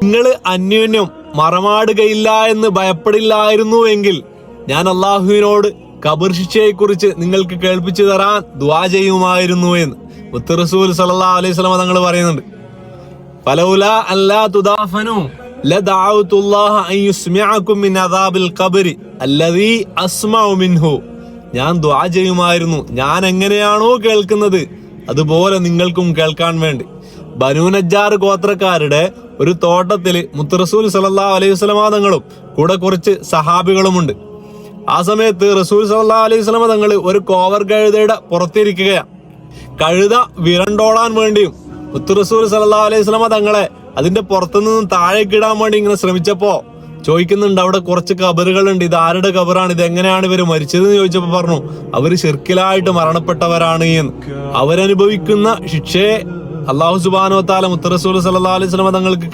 നിങ്ങൾ അന്യോന്യം മറമാടുകയില്ല എന്ന് ഭയപ്പെടില്ലായിരുന്നു എങ്കിൽ ഞാൻ അള്ളാഹുവിനോട് ഖബർ ശിക്ഷയെക്കുറിച്ച് നിങ്ങൾക്ക് കേൾപ്പിച്ചു തരാൻ ദുആ ചെയ്യുമായിരുന്നു എന്ന് മുത്ത് റസൂൽ സല്ലല്ലാഹു അലൈഹി വസല്ലം തങ്ങൾ പറയുന്നുണ്ട്. ഫലൗലാ അല്ലാ തുദാഫനു ലദഅഉതുല്ലാഹ അൻ യുസ്മിഅകും മിൻ അദാബിൽ ഖബ്രി അല്ലദീ അസ്മഉ മിൻഹു. ഞാൻ ദുആ ചെയ്യുമായിരുന്നു, ഞാൻ എങ്ങനെയാണോ കേൾക്കുന്നത് അതുപോലെ നിങ്ങൾക്കും കേൾക്കാൻ വേണ്ടി. ബനൂ നജ്ജാർ ഗോത്രക്കാരുടെ ഒരു തോട്ടത്തില് മുത്ത് റസൂൽ സല്ലല്ലാഹു അലൈഹി വസല്ലം തങ്ങളും കൂടെ കുറച്ച് സഹാബികളുമുണ്ട്. ആ സമയത്ത് റസൂൽ സല്ലല്ലാഹു അലൈഹി വസല്ലം തങ്ങൾ ഒരു കോവർ കഴുതയുടെ പുറത്തിരിക്കുകയാണ്. കഴുത വിരണ്ടോടാൻ വേണ്ടിയും മുത്ത് റസൂൽ സല്ലല്ലാഹു അലൈഹി വസല്ലം തങ്ങളെ അതിന്റെ പുറത്തുനിന്നും താഴേക്കിടാൻ വേണ്ടി ഇങ്ങനെ ശ്രമിച്ചപ്പോ ചോദിക്കുന്നുണ്ട്, അവിടെ കുറച്ച് ഖബറുകളുണ്ട്, ഇത് ആരുടെ ഖബറാണ്, ഇത് എങ്ങനെയാണ് ഇവര് മരിച്ചതെന്ന് ചോദിച്ചപ്പോ പറഞ്ഞു, അവര് ശിർക്കിലായിട്ട് മരണപ്പെട്ടവരാണ് എന്ന്. അവരനുഭവിക്കുന്ന ശിക്ഷയെ അല്ലാഹു സുബ്ഹാനഹു വ തആല മുത്ത് റസൂൽ സല്ലല്ലാഹു അലൈഹി വസല്ലം തങ്ങൾക്ക്